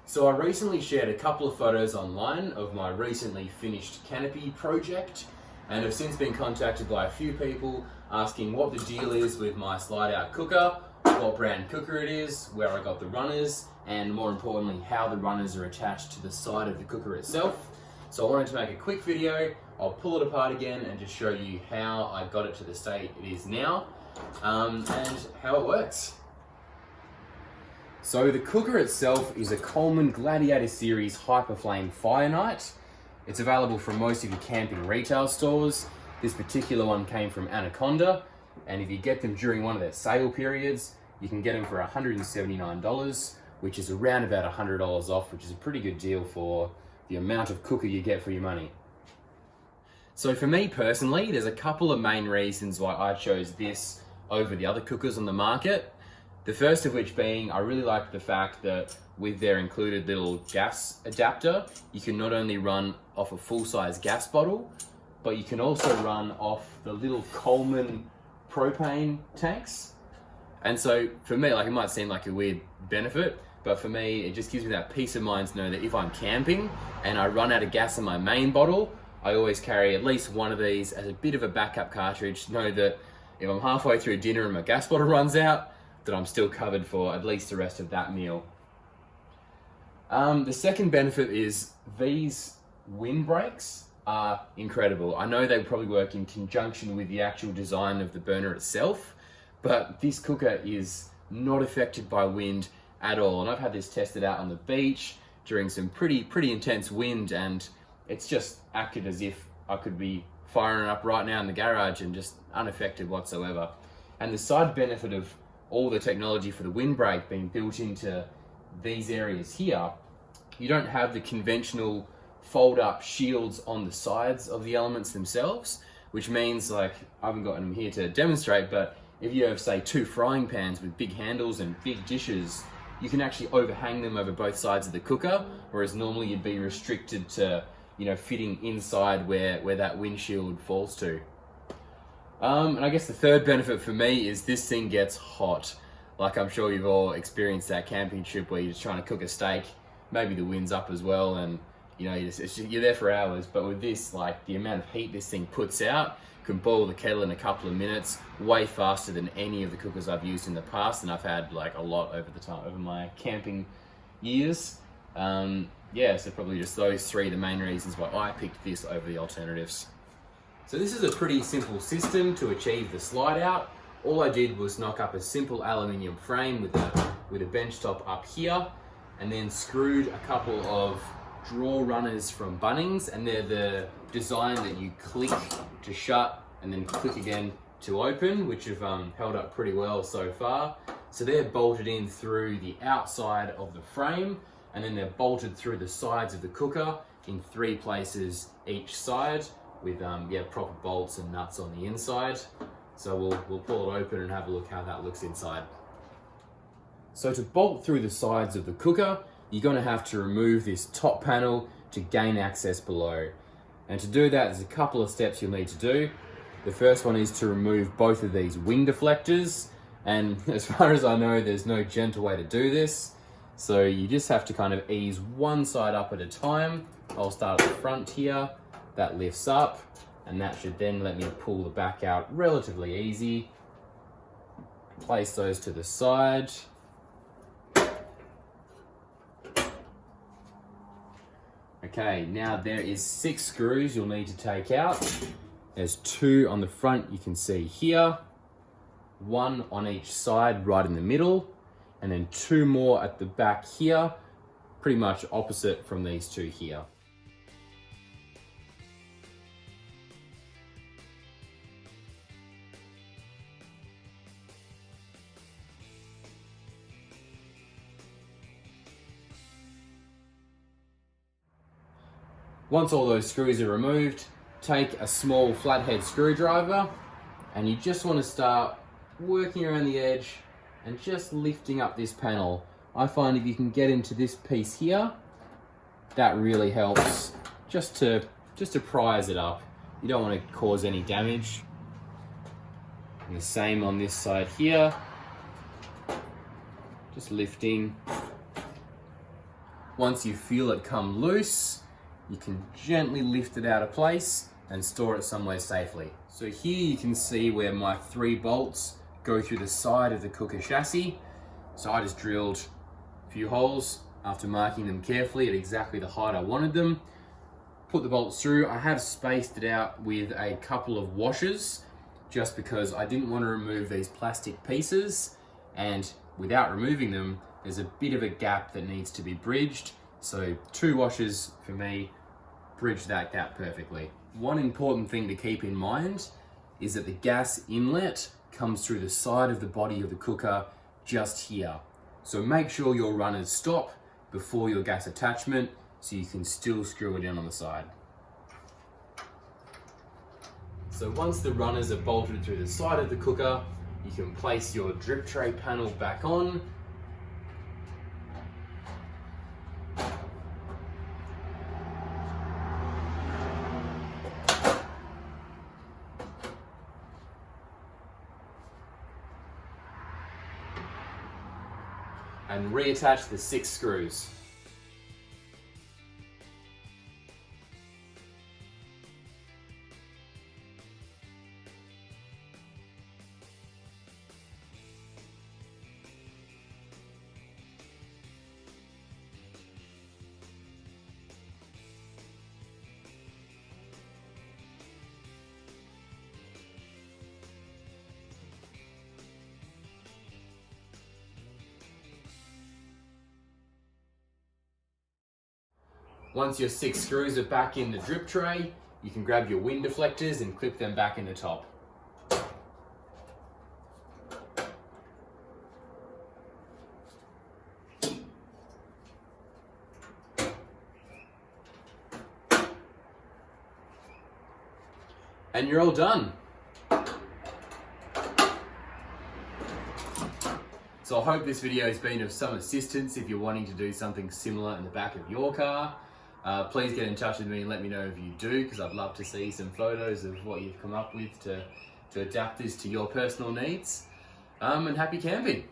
So I recently shared a couple of photos online of my recently finished canopy project, and have since been contacted by a few people asking what the deal is with my slide out cooker, what brand cooker it is, where I got the runners, and more importantly, how the runners are attached to the side of the cooker itself. So I wanted to make a quick video. I'll pull it apart again and just show you how I got it to the state it is now, and how it works. So the cooker itself is a Coleman Gladiator Series Hyperflame FyreKnight. It's available from most of your camping retail stores. This particular one came from Anaconda, and if you get them during one of their sale periods, you can get them for $179, which is around about $100 off, which is a pretty good deal for the amount of cooker you get for your money. So for me personally, there's a couple of main reasons why I chose this over the other cookers on the market. The first of which being, I really like the fact that with their included little gas adapter, you can not only run off a full-size gas bottle, but you can also run off the little Coleman propane tanks. And so for me, like, it might seem like a weird benefit, but for me, it just gives me that peace of mind to know that if I'm camping and I run out of gas in my main bottle, I always carry at least one of these as a bit of a backup cartridge to know that if I'm halfway through dinner and my gas bottle runs out, that I'm still covered for at least the rest of that meal. The second benefit is these windbreaks are incredible. I know they probably work in conjunction with the actual design of the burner itself, but this cooker is not affected by wind at all. And I've had this tested out on the beach during some pretty intense wind, and it's just acted as if I could be firing it up right now in the garage and just unaffected whatsoever. And the side benefit of all the technology for the windbreak being built into these areas here, you don't have the conventional fold-up shields on the sides of the elements themselves, which means, like, I haven't got them here to demonstrate, but if you have, say, 2 frying pans with big handles and big dishes, you can actually overhang them over both sides of the cooker, whereas normally you'd be restricted to, you know, fitting inside where that windshield falls to. And I guess the third benefit for me is this thing gets hot. Like, I'm sure you've all experienced that camping trip where you're just trying to cook a steak, maybe the wind's up as well, and you know, you're there for hours. But with this, like, the amount of heat this thing puts out can boil the kettle in a couple of minutes, way faster than any of the cookers I've used in the past, and I've had like a lot over my camping years. Yeah, so probably just those 3 the main reasons why I picked this over the alternatives. So this is a pretty simple system to achieve the slide out. All I did was knock up a simple aluminium frame with a bench top up here, and then screwed a couple of drawer runners from Bunnings, and they're the design that you click to shut and then click again to open, which have held up pretty well so far. So they're bolted in through the outside of the frame, and then they're bolted through the sides of the cooker in 3 places each side, with proper bolts and nuts on the inside. So we'll pull it open and have a look how that looks inside. So to bolt through the sides of the cooker, you're going to have to remove this top panel to gain access below. And to do that, there's a couple of steps you'll need to do. The first one is to remove both of these wing deflectors, and as far as I know, there's no gentle way to do this. So you just have to kind of ease one side up at a time. I'll start at the front here. That lifts up, and that should then let me pull the back out relatively easy. Place those to the side. Okay, now there is 6 screws you'll need to take out. There's 2 on the front you can see here, 1 on each side right in the middle, and then 2 more at the back here, pretty much opposite from these 2 here. Once all those screws are removed, take a small flathead screwdriver, and you just want to start working around the edge and just lifting up this panel. I find if you can get into this piece here, that really helps just to prise it up. You don't want to cause any damage. And the same on this side here. Just lifting. Once you feel it come loose, you can gently lift it out of place and store it somewhere safely. So here you can see where my 3 bolts go through the side of the cooker chassis. So I just drilled a few holes after marking them carefully at exactly the height I wanted them. Put the bolts through. I have spaced it out with a couple of washers just because I didn't want to remove these plastic pieces, and without removing them, there's a bit of a gap that needs to be bridged. So 2 washers for me bridge that gap perfectly. One important thing to keep in mind is that the gas inlet comes through the side of the body of the cooker just here. So make sure your runners stop before your gas attachment so you can still screw it in on the side. So once the runners are bolted through the side of the cooker, you can place your drip tray panel back on. And reattach the 6 screws. Once your 6 screws are back in the drip tray, you can grab your wind deflectors and clip them back in the top. And you're all done. So I hope this video has been of some assistance if you're wanting to do something similar in the back of your car. Please get in touch with me and let me know if you do, because I'd love to see some photos of what you've come up with to adapt this to your personal needs. And happy camping.